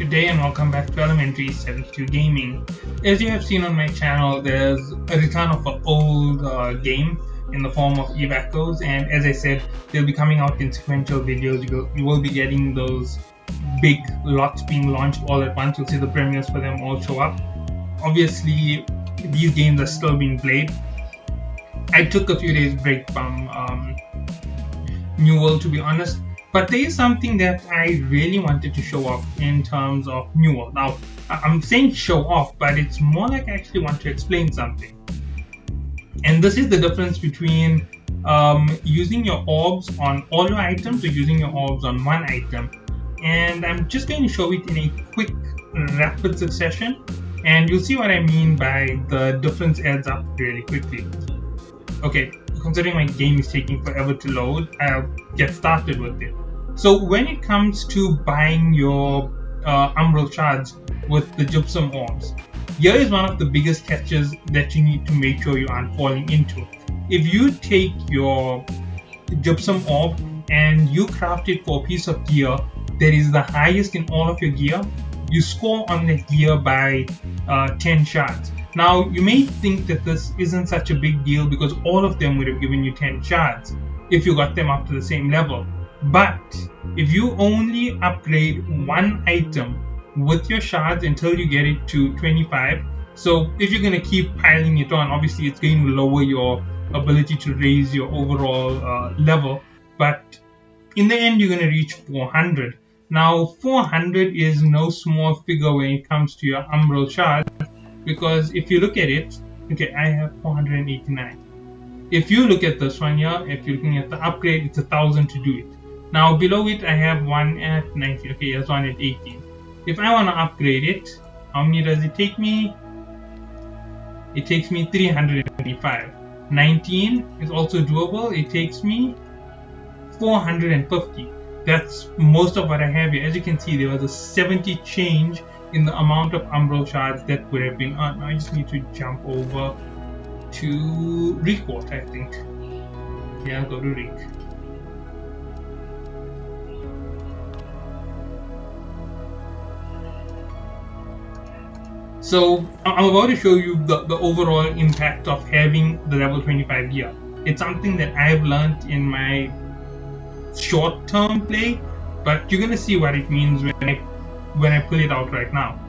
Good day and welcome back to Elementary 72 Gaming. As you have seen on my channel, there's a return of an old game in the form of Eve Echoes, and as I said, they'll be coming out in sequential videos. You will be getting those big lots being launched all at once. You'll see the premieres for them all show up. Obviously, these games are still being played. I took a few days break from New World, to be honest. But there is something that I really wanted to show off in terms of New World. Now, I'm saying show off, but it's more like I actually want to explain something. And this is the difference between using your orbs on all your items or using your orbs on one item. And I'm just going to show it in a quick, rapid succession. And you'll see what I mean by the difference adds up really quickly. Okay, considering my game is taking forever to load, I'll get started with it. So when it comes to buying your Umbral shards with the gypsum orbs, here is one of the biggest catches that you need to make sure you aren't falling into. If you take your gypsum orb and you craft it for a piece of gear that is the highest in all of your gear, you score on that gear by 10 shards. Now, you may think that this isn't such a big deal because all of them would have given you 10 shards if you got them up to the same level. But if you only upgrade one item with your shards until you get it to 25, so if you're going to keep piling it on, obviously it's going to lower your ability to raise your overall level. But in the end, you're going to reach 400. Now, 400 is no small figure when it comes to your Umbral shards. Because if you look at it, okay, I have 489. If you look at this one here, if you're looking at the upgrade, it's 1,000 to do it. Now below it, I have one at 19. Okay, there's one at 18. If I want to upgrade it, how many does it take me? It takes me 325. 19 is also doable. It takes me 450. That's most of what I have here. As you can see, there was a 70 change in the amount of Umbral shards that would have been earned. I just need to jump over to Report, I think. Yeah, I'll go to Reek. So I'm about to show you the overall impact of having the level 25 gear. It's something that I've learned in my short-term play, but you're gonna see what it means when I pull it out right now.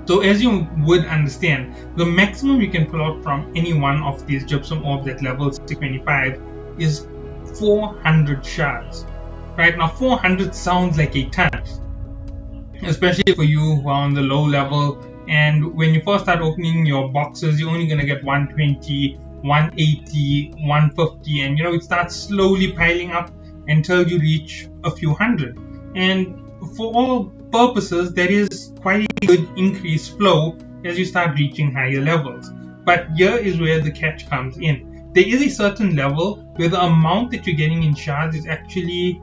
So as you would understand, the maximum you can pull out from any one of these gypsum orbs at level 625 is 400 shards. Right now, 400 sounds like a ton, especially for you who are on the low level. And when you first start opening your boxes, you're only going to get 120, 180, 150, and it starts slowly piling up until you reach a few hundred. And for all purposes, there is quite a good increased flow as you start reaching higher levels. But here is where the catch comes in. There is a certain level where the amount that you're getting in shards is actually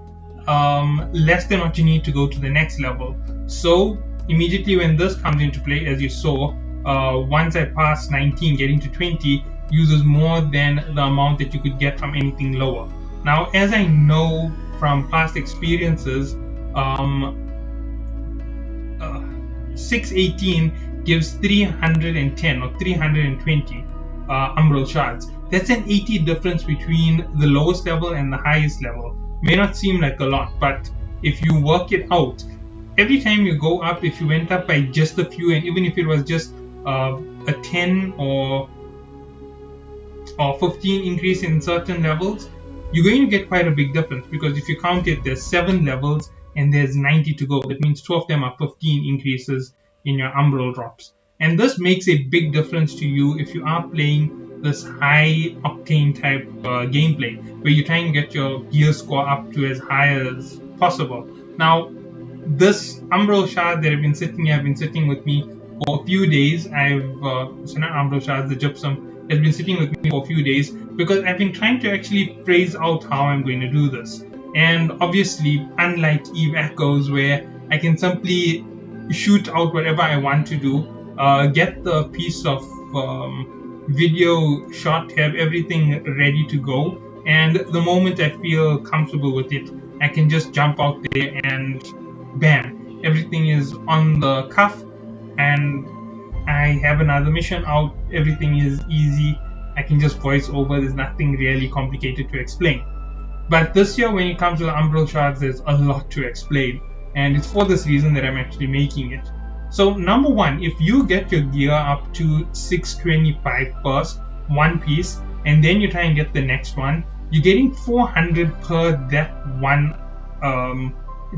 less than what you need to go to the next level. So immediately when this comes into play, as you saw, once I pass 19, getting to 20 uses more than the amount that you could get from anything lower. Now, as I know from past experiences, 618 gives 310 or 320 Umbral shards. That's an 80 difference between the lowest level and the highest level. May not seem like a lot, but if you work it out, every time you go up, if you went up by just a few, and even if it was just a 10 or 15 increase in certain levels, you're going to get quite a big difference, because if you count it, there's 7 levels and there's 90 to go. That means 2 of them are 15 increases in your Umbral drops. And this makes a big difference to you if you are playing this high octane type gameplay, where you're trying to get your gear score up to as high as possible. Now, this Umbral shard that I've been sitting with me for a few days. So not Umbral shards, the gypsum has been sitting with me for a few days because I've been trying to actually phrase out how I'm going to do this. And obviously, unlike Eve Echoes, where I can simply shoot out whatever I want to do, get the piece of video shot, have everything ready to go, and the moment I feel comfortable with it, I can just jump out there and bam, everything is on the cuff, and I have another mission out. Everything is easy. I can just voice over. There's nothing really complicated to explain. But this year, when it comes to the Umbral shards, there's a lot to explain, and it's for this reason that I'm actually making it. So, number one, if you get your gear up to 625 first, one piece, and then you try and get the next one, you're getting 400 per that one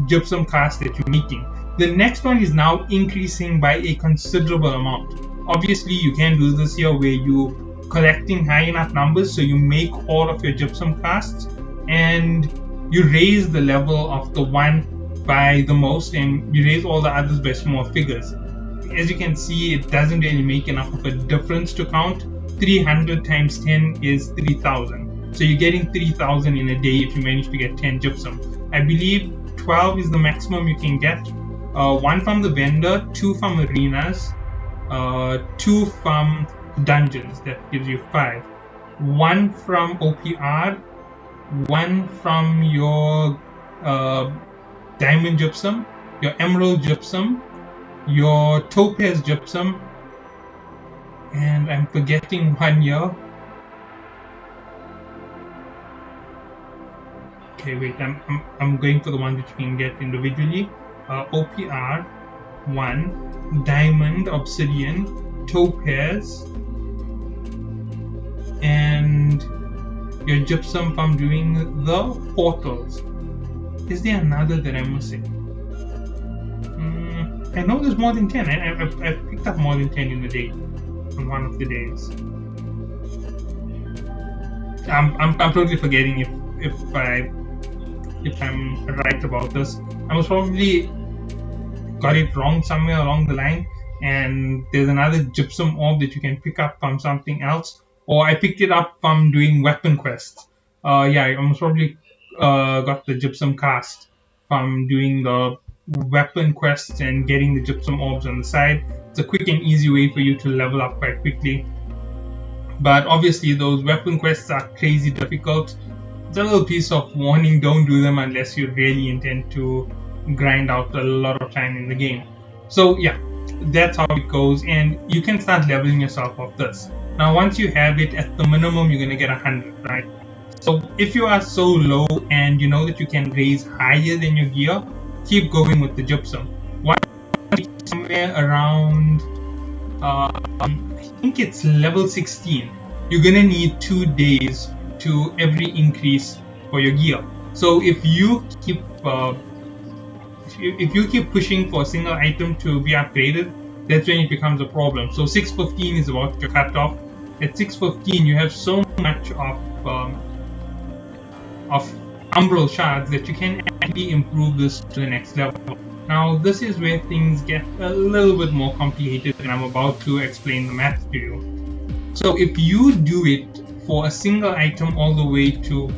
gypsum cast that you're making. The next one is now increasing by a considerable amount. Obviously, you can do this here where you collecting high enough numbers so you make all of your gypsum casts and you raise the level of the one by the most and you raise all the others by small figures. As you can see, it doesn't really make enough of a difference to count. 300 times 10 is 3000. So you're getting 3000 in a day if you manage to get 10 gypsum. I believe 12 is the maximum you can get. One from the vendor, 2 from arenas, 2 from dungeons, that gives you 5. 1 from OPR, 1 from your diamond gypsum, your emerald gypsum, your topaz gypsum, and I'm forgetting one here. Okay, wait, I'm going for the one that you can get individually. OPR, 1, diamond, obsidian, topaz, and your gypsum from doing the portals. Is there another that I'm missing? I know there's more than 10. I've picked up more than 10 in a day, on one of the days. I'm totally forgetting if I'm right about this. I was probably got it wrong somewhere along the line, and there's another gypsum orb that you can pick up from something else, or I picked it up from doing weapon quests. Yeah, I almost probably got the gypsum cast from doing the weapon quests and getting the gypsum orbs on the side. It's a quick and easy way for you to level up quite quickly. But obviously those weapon quests are crazy difficult. It's a little piece of warning, don't do them unless you really intend to grind out a lot of time in the game. So yeah, that's how it goes, and you can start leveling yourself off this. Now once you have it, at the minimum you're going to get 100, right? So if you are so low and you know that you can raise higher than your gear, keep going with the gypsum. Once somewhere around, I think it's level 16, you're going to need 2 days to every increase for your gear. So if you keep if you keep pushing for a single item to be upgraded, that's when it becomes a problem. So 615 is about your cutoff. At 615, you have so much of Umbral shards that you can actually improve this to the next level. Now this is where things get a little bit more complicated, and I'm about to explain the math to you. So if you do it for a single item all the way to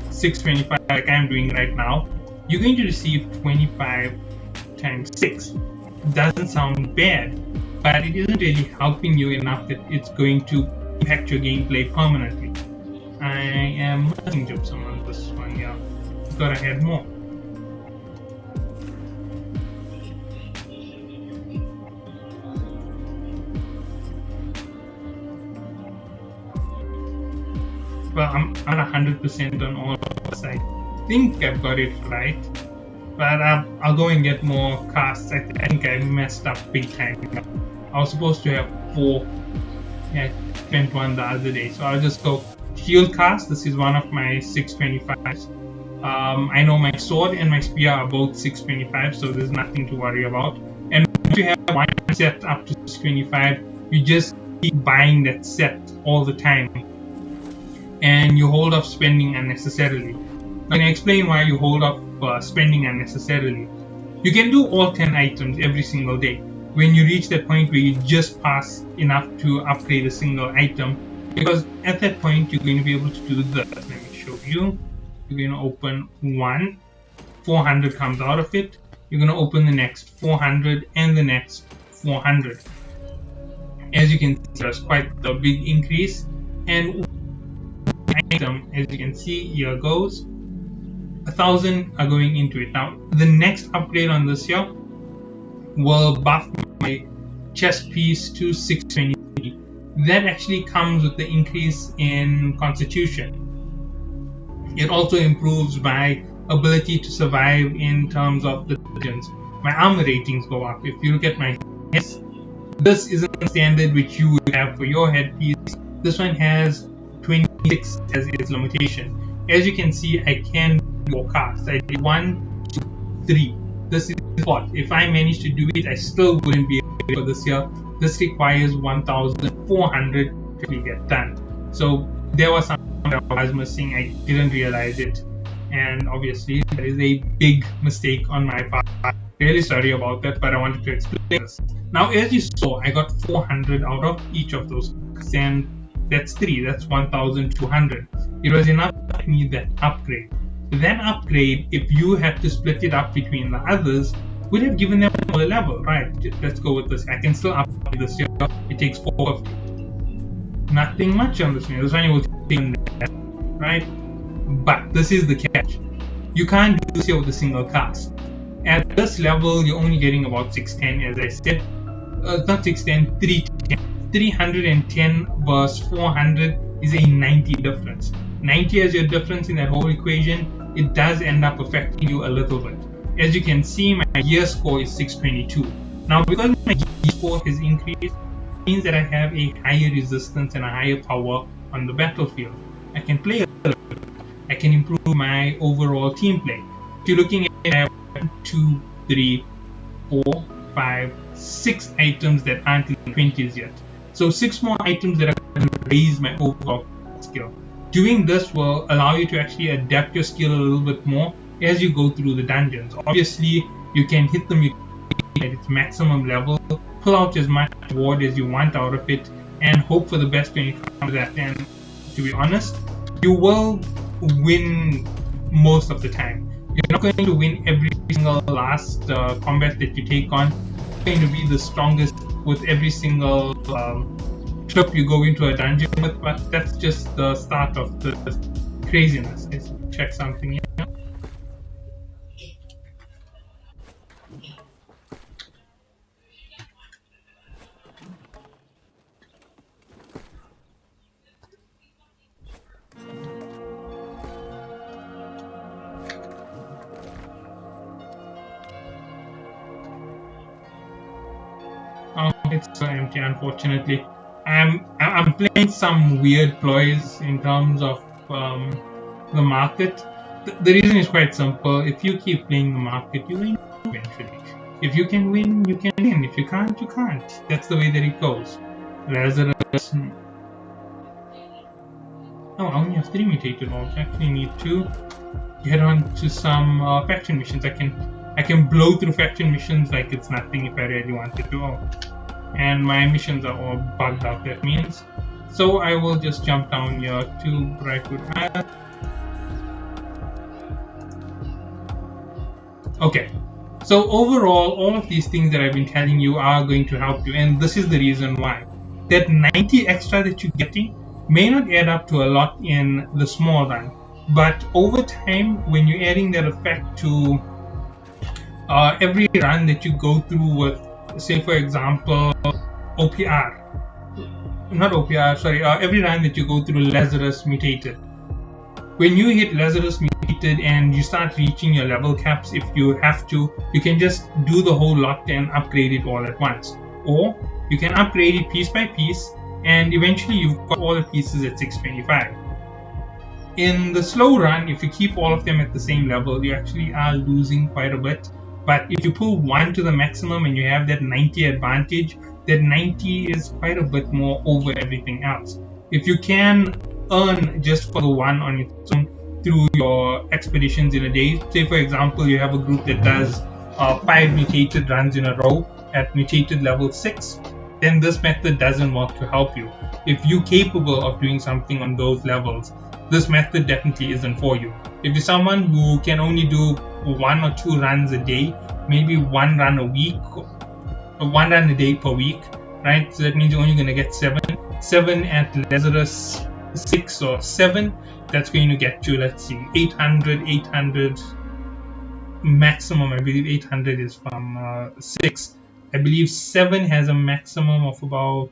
625 like I'm doing right now, you're going to receive 25 times 6. Doesn't sound bad, but it isn't really helping you enough that it's going to impact your gameplay permanently. I am missing gypsum on this one here. Thought I had more. Well, I'm not 100% on all of this. I think I've got it right, but I'll go and get more casts. I think I messed up big time. I was supposed to have 4. Yeah, I spent one the other day, so I'll just go shield cast. This is one of my 625s. I know my sword and my spear are both 625, so there's nothing to worry about. And once you have one set up to 625, you just keep buying that set all the time, and you hold off spending unnecessarily. Now, I can explain why you hold off spending unnecessarily. You can do all 10 items every single day. When you reach that point where you just pass enough to upgrade a single item, because at that point you're going to be able to do this. Let me show you. You're going to open one, 400 comes out of it. You're going to open the next 400 and the next 400. As you can see, there's quite a big increase, and item, as you can see, here goes. 1,000 are going into it. Now, the next upgrade on this here will buff my chest piece to 623. That actually comes with the increase in constitution. It also improves my ability to survive in terms of the dungeons. My armor ratings go up. If you look at my heads, this isn't the standard which you would have for your headpiece. This one has 26 as its limitation. As you can see, I can do more casts. I did 1, 2, 3. This is what. If I managed to do it, I still wouldn't be able for this year. This requires 1,400 to get done. So there was something that I was missing. I didn't realize it, and obviously that is a big mistake on my part. Really sorry about that, but I wanted to explain this. Now, as you saw, I got 400 out of each of those, and that's 3. That's 1,200. It was enough to need that upgrade. That upgrade, if you had to split it up between the others, would have given them a level, right? Let's go with this. I can still upgrade this here. It takes 450. Nothing much on this one. This one will take that, right? But this is the catch. You can't do this here with a single cast. At this level, you're only getting about 610, as I said. Not 610, 310. 310 versus 400 is a 90 difference. 90 as your difference in that whole equation. It does end up affecting you a little bit. As you can see, my gear score is 622. Now, because my gear score has increased, it means that I have a higher resistance and a higher power on the battlefield. I can play a little bit. I can improve my overall team play. If you're looking at it, I have 1, 2, 3, 4, 5, 6 items that aren't in the 20s yet. So 6 more items that are going to raise my overall skill. Doing this will allow you to actually adapt your skill a little bit more as you go through the dungeons. Obviously, you can hit them at its maximum level, pull out as much reward as you want out of it, and hope for the best when it comes to that. And to be honest, you will win most of the time. You're not going to win every single last combat that you take on. You're going to be the strongest with every single trip you go into a dungeon with, but that's just the start of the craziness. Let's check something here. It's so empty, unfortunately. I'm playing some weird ploys in terms of the market. The reason is quite simple. If you keep playing the market, you win eventually. If you can win, you can win. If you can't, you can't. That's the way that it goes. Lazarus. Oh, I only have 3 mutated orbs. I actually need to get on to some faction missions. I can blow through faction missions like it's nothing if I really wanted to. Oh. And my missions are all bugged out, that means. So I will just jump down here to Brightwood Island. Okay, so overall, all of these things that I've been telling you are going to help you, and this is the reason why. That 90 extra that you're getting may not add up to a lot in the small run, but over time, when you're adding that effect to every run that you go through with, say for example, every run that you go through Lazarus Mutated. When you hit Lazarus Mutated and you start reaching your level caps, if you have to, you can just do the whole lot and upgrade it all at once. Or you can upgrade it piece by piece, and eventually you've got all the pieces at 625. In the slow run, if you keep all of them at the same level, you actually are losing quite a bit. But if you pull one to the maximum and you have that 90 advantage, that 90 is quite a bit more over everything else. If you can earn just for the one on its own through your expeditions in a day, say for example you have a group that does 5 mutated runs in a row at mutated level 6, then this method doesn't work to help you. If you're capable of doing something on those levels, this method definitely isn't for you. If you're someone who can only do 1 or 2 runs a day, maybe 1 run a week, or 1 run a day per week, right? So that means you're only going to get 7 at Lazarus 6 or 7, that's going to get you, let's see, 800 maximum. I believe 800 is from 6. I believe 7 has a maximum of about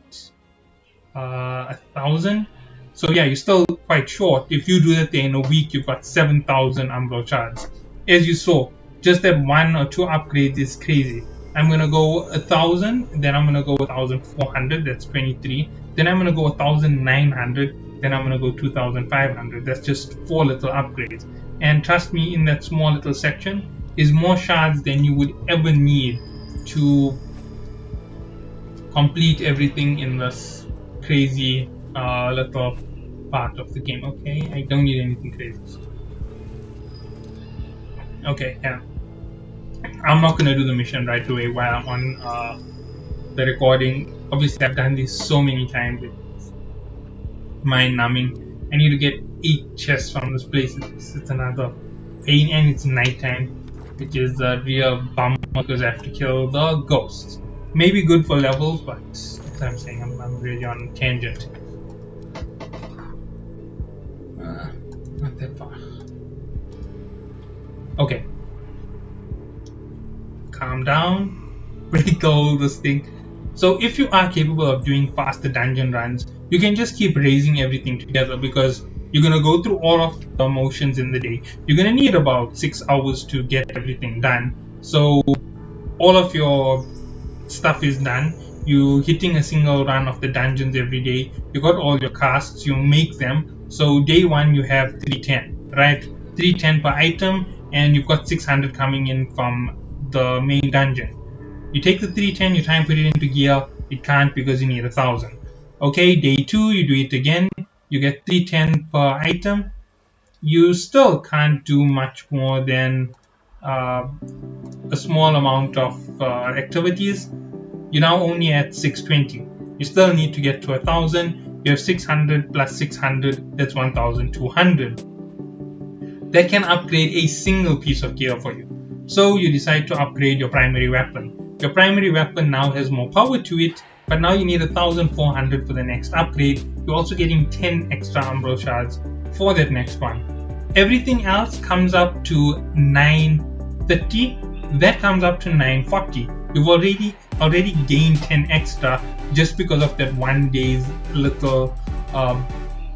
1,000. So yeah, you're still quite short. If you do that there in a week, you've got 7,000 Umbral shards. As you saw, just that 1 or 2 upgrades is crazy. I'm gonna go 1,000, then I'm gonna go 1,400. That's 23. Then I'm gonna go 1,900. Then I'm gonna go 2,500. That's just 4 little upgrades. And trust me, in that small little section is more shards than you would ever need to complete everything in this crazy little part of the game. Okay, I don't need anything crazy. Okay, yeah. I'm not gonna do the mission right away while I'm on the recording. Obviously, I've done this so many times. It's mind numbing. I need to get 8 chests from this place. It's another pain, and it's nighttime, which is a real bummer because I have to kill the ghosts. Maybe good for levels, but as I'm saying, I'm really on a tangent. Not that far. Okay. Calm down. Break all this thing. So if you are capable of doing faster dungeon runs, you can just keep raising everything together because you're going to go through all of the motions in the day. You're going to need about 6 hours to get everything done. So all of your stuff is done. You hitting a single run of the dungeons every day. You got all your casts. You make them. So day 1 you have 310, right? 310 per item, and you've got 600 coming in from the main dungeon. You take the 310, you try and put it into gear. It can't because you need 1,000. Okay, day 2 you do it again. You get 310 per item. You still can't do much more than a small amount of activities. You're now only at 620. You still need to get to 1,000. You have 600 plus 600, that's 1,200. That can upgrade a single piece of gear for you. So you decide to upgrade your primary weapon. Your primary weapon now has more power to it, but now you need 1,400 for the next upgrade. You're also getting 10 extra Umbral shards for that next one. Everything else comes up to 930. That comes up to 940. You've already gained 10 extra just because of that one day's little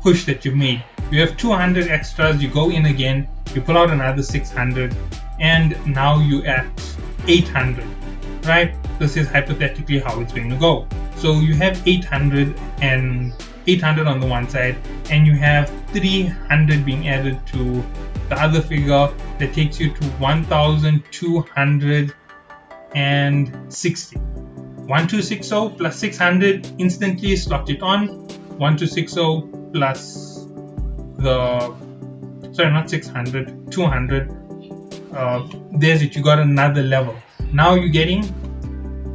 push that you've made. You have 200 extras, you go in again, you pull out another 600, and now you're at 800, right? This is hypothetically how it's going to go. So you have 800 and 800 on the one side, and you have 300 being added to the other figure that takes you to 1,260. 1260 plus 600 instantly slot it on. 1260 plus not 600, 200. There's it, you got another level. Now you're getting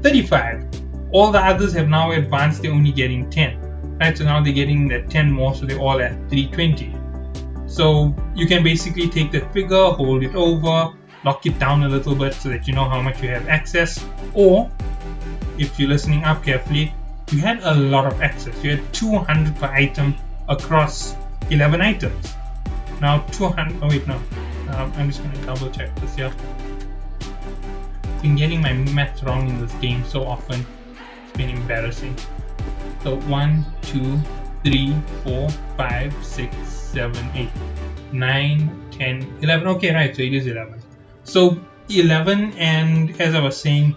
35. All the others have now advanced, they're only getting 10. Right, so now they're getting that 10 more, so they're all at 320. So you can basically take that figure, hold it over, lock it down a little bit so that you know how much you have access. Or, if you're listening up carefully, you had a lot of access. You had 200 per item across 11 items. Now 200, oh wait, no. I'm just going to double check this here. I've been getting my math wrong in this game so often. It's been embarrassing. So 1, 2, 3, 4, 5, 6, 7, 8, 9, 10, 11. Okay, right, so it is 11. So 11, and as I was saying,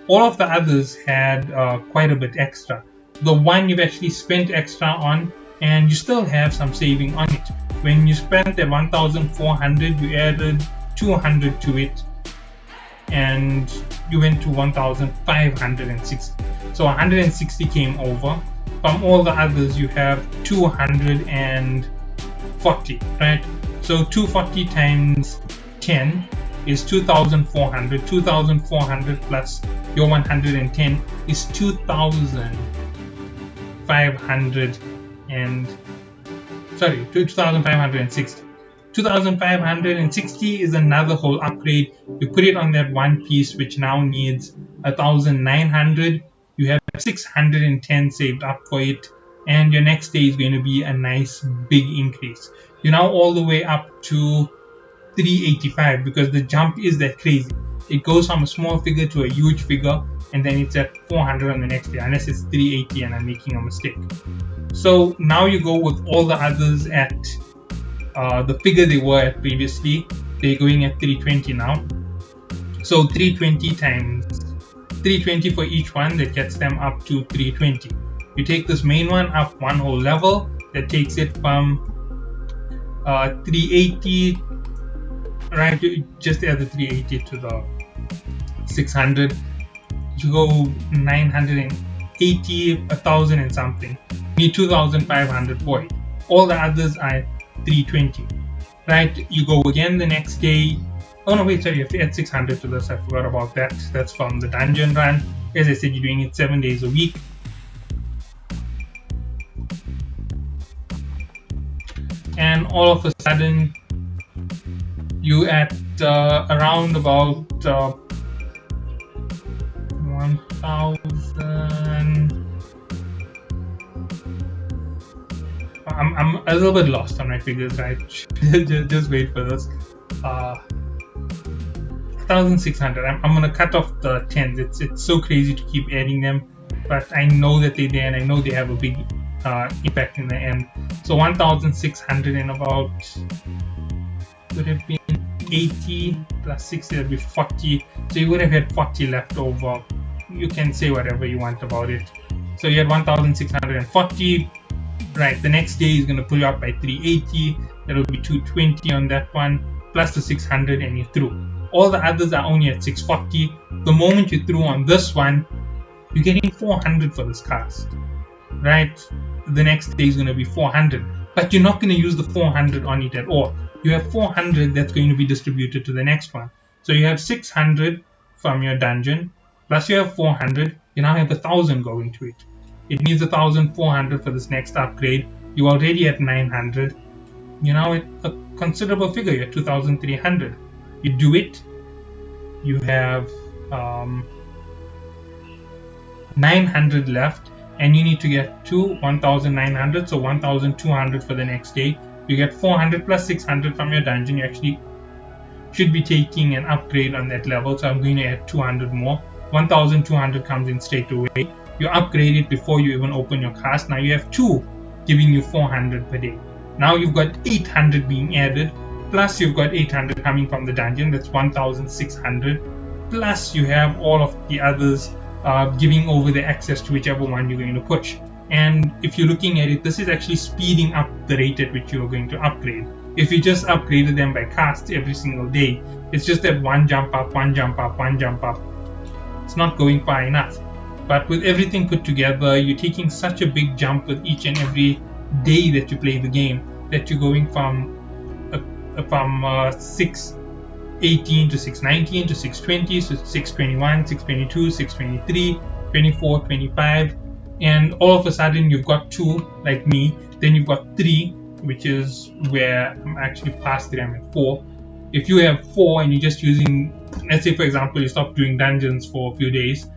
all of the others had quite a bit extra. The one you've actually spent extra on, and you still have some saving on it. When you spent that 1,400, you added 200 to it, and you went to 1,560. So 160 came over. From all the others, you have 240, right? So 240 times 10 is 2,400. 2,400 plus your 110 is 2,500 and 2,560. 2,560 is another whole upgrade. You put it on that one piece, which now needs 1,900. You have 610 saved up for it, and your next day is going to be a nice big increase. You're now all the way up to 385 because the jump is that crazy. It goes from a small figure to a huge figure, and then it's at 400 on the next day, unless it's 380 and I'm making a mistake. So now you go with all the others at the figure they were at previously. They're going at 320 now. So 320 times 320 for each one, that gets them up to 320. You take this main one up one whole level, that takes it from 380, right? Just add the 380 to the 600. You go 980, 1000 and something. You need 2500 for it. All the others are 320, right? You go again the next day. Oh no, wait, sorry, you have to add 600 to this. I forgot about that. That's from the dungeon run. As I said, you're doing it 7 days a week. And all of a sudden, you at around about 1000. I'm a little bit lost on my figures, right? just wait for this. 1600. I'm gonna cut off the tens. It's so crazy to keep adding them, but I know that they're there and I know they have a big impact in the end. So 1600 and about would have been 80 plus 60, that would be 40. So you would have had 40 left over. You can say whatever you want about it. So you had 1640. Right, the next day is going to pull you up by 380. That will be 220 on that one, plus the 600, and you're through. All the others are only at 640. The moment you through on this one, you're getting 400 for this cast. Right, the next day is going to be 400. But you're not going to use the 400 on it at all. You have 400 that's going to be distributed to the next one. So you have 600 from your dungeon, plus you have 400. You now have 1000 going to it. It needs 1400 for this next upgrade. You're already at 900. You're now at a considerable figure. You're 2300. You do it. You have 900 left, and you need to get to 1900. So 1200 for the next day. You get 400 plus 600 from your dungeon. You actually should be taking an upgrade on that level. So I'm going to add 200 more. 1200 comes in straight away. You upgrade it before you even open your cast. Now you have 2 giving you 400 per day. Now you've got 800 being added, plus you've got 800 coming from the dungeon. That's 1600. Plus you have all of the others giving over the access to whichever one you're going to push. And if you're looking at it, this is actually speeding up the rate at which you're going to upgrade. If you just upgraded them by cast every single day, it's just that one jump up, one jump up, one jump up. It's not going far enough. But with everything put together, you're taking such a big jump with each and every day that you play the game, that you're going from 618 to 619 to 620 to 621, 622, 623, 24, 25, and all of a sudden you've got 2 like me, then you've got 3, which is where I'm actually past 3, I'm at 4. If you have 4 and you're just using, let's say for example you stop doing dungeons for a few days,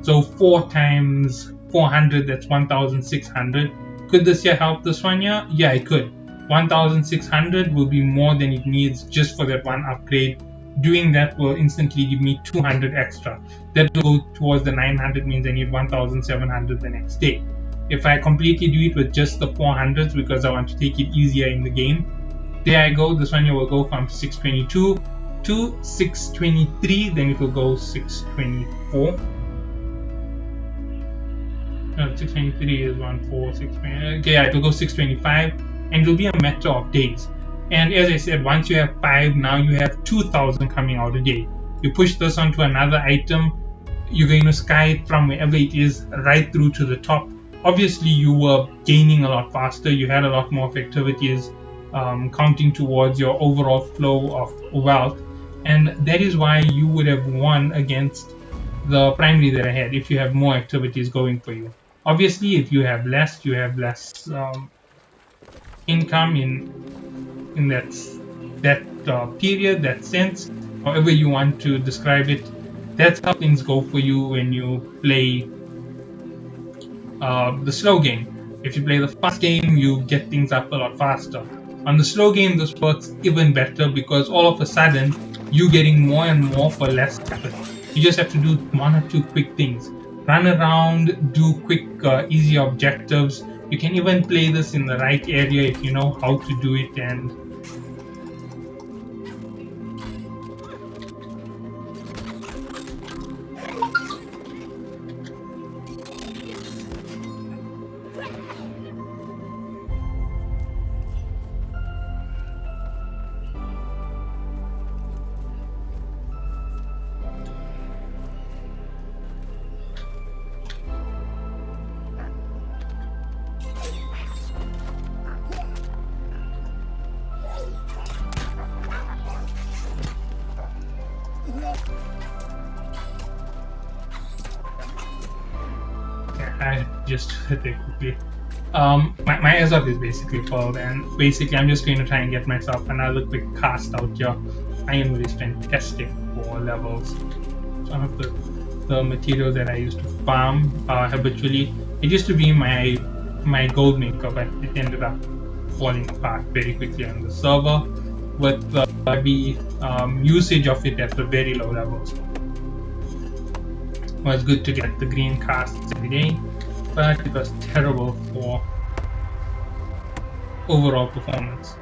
so 4 times 400, that's 1600. Could this year help this one year? Yeah, it could. 1600 will be more than it needs just for that one upgrade. Doing that will instantly give me 200 extra. That will go towards the 900, means I need 1700 the next day. If I completely do it with just the 400s because I want to take it easier in the game, there I go. This one here will go from 622 to 623, then it will go 624. No, 623 is 14620. Okay, yeah, it will go 625, and it will be a matter of days. And as I said, once you have 5, now you have 2000 coming out a day. You push this onto another item, you're going to sky it from wherever it is right through to the top. Obviously, you were gaining a lot faster, you had a lot more activities counting towards your overall flow of wealth, and that is why you would have won against the primary that I had if you have more activities going for you. Obviously, if you have less, income in that period, that sense, however you want to describe it. That's how things go for you when you play the slow game. If you play the fast game, you get things up a lot faster. On the slow game, this works even better because all of a sudden, you're getting more and more for less effort. You just have to do one or two quick things. Run around, do quick, easy objectives. You can even play this in the right area if you know how to do it. And I just hit it quickly. My Azog is basically full, and basically I'm just going to try and get myself another quick cast out here. I am really spent testing for levels. One of the materials that I used to farm habitually. It used to be my gold maker, but it ended up falling apart very quickly on the server with the heavy usage of it at the very low levels. It was good to get the green casts every day, but it was terrible for overall performance.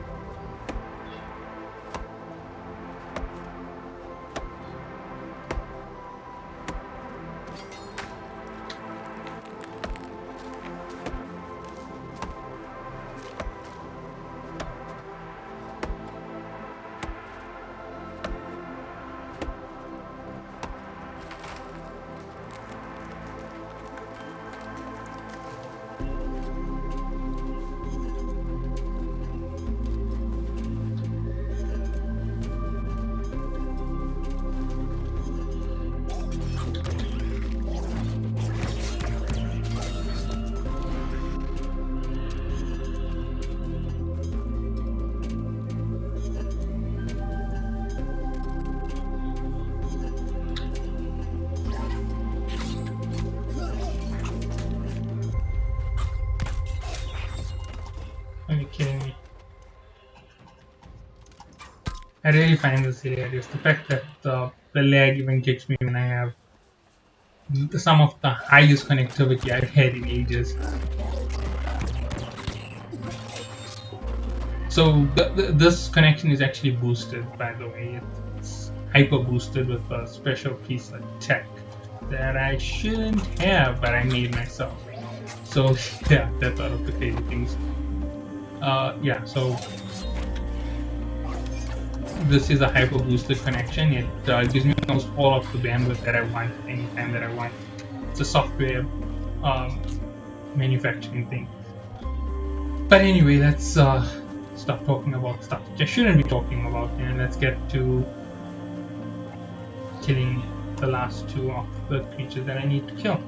Are you kidding me? I really find this hilarious. The fact that the lag even kicks me when I have some of the highest connectivity I've had in ages. So this connection is actually boosted, by the way. It's hyper boosted with a special piece of tech that I shouldn't have, but I made myself. So yeah, that's one of the crazy things. Yeah, so this is a hyper boosted connection. It gives me almost all of the bandwidth that I want anytime that I want. It's a software manufacturing thing. But anyway, let's stop talking about stuff which I shouldn't be talking about, and let's get to killing the last two of the creatures that I need to kill.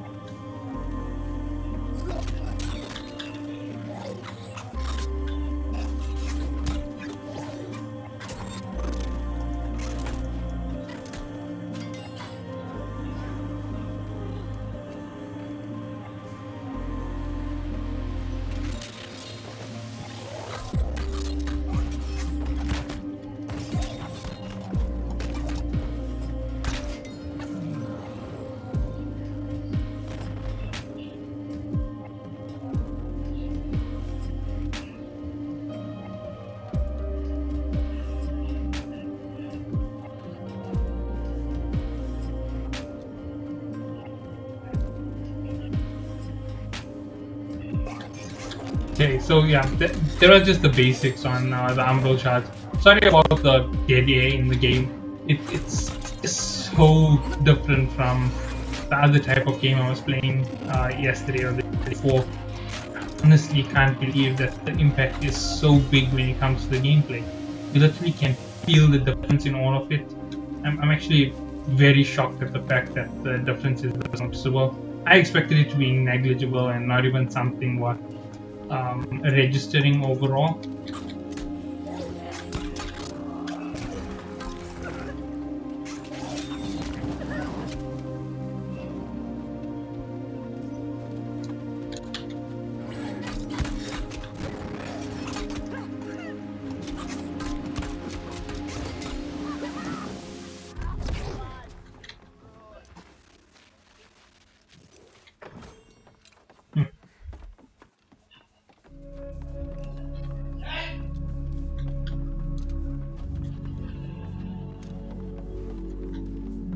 Okay, so yeah, there are just the basics on the Umbral shards. Sorry about the dead air in the game. It's so different from the other type of game I was playing yesterday or the day before. Honestly, can't believe that the impact is so big when it comes to the gameplay. You literally can feel the difference in all of it. I'm actually very shocked at the fact that the difference is noticeable. I expected it to be negligible and not even something worth registering overall.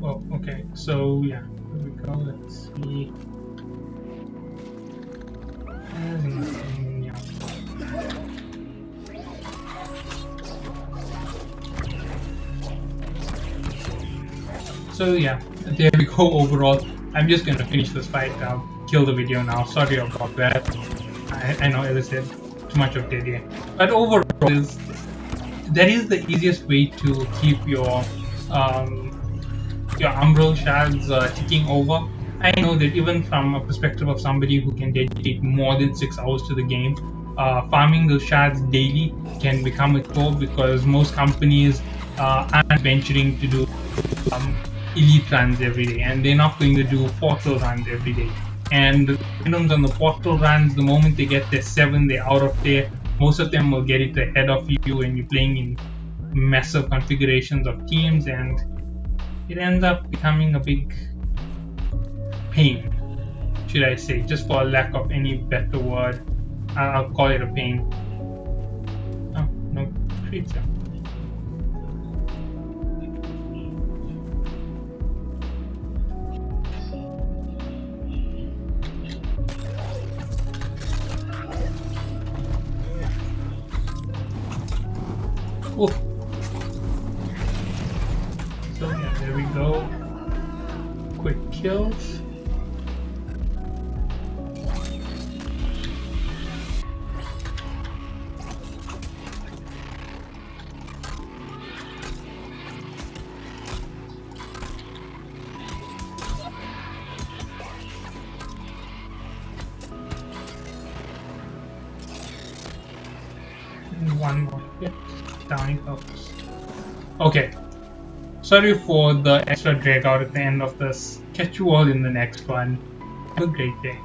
Oh, okay. So yeah, here we go. Let's see. There's nothing. Yeah. So yeah, there we go. Overall, I'm just gonna finish this fight. Kill the video now. Sorry about that. I know, as I said, too much of dead air. But overall, that is the easiest way to keep um, your Umbral shards ticking over. I know that even from a perspective of somebody who can dedicate more than 6 hours to the game, farming those shards daily can become a chore because most companies aren't venturing to do elite runs every day, and they're not going to do portal runs every day. And the randoms on the portal runs, the moment they get their 7, they're out of there. Most of them will get it ahead of you, and you're playing in massive configurations of teams, and it ends up becoming a big pain, should I say, just for lack of any better word. I'll call it a pain. Oh, no creature. Oh. So yeah, there we go. Quick kills. One more hit. Down it goes. Okay. Sorry for the extra drag out at the end of this. Catch you all in the next one. Have a great day.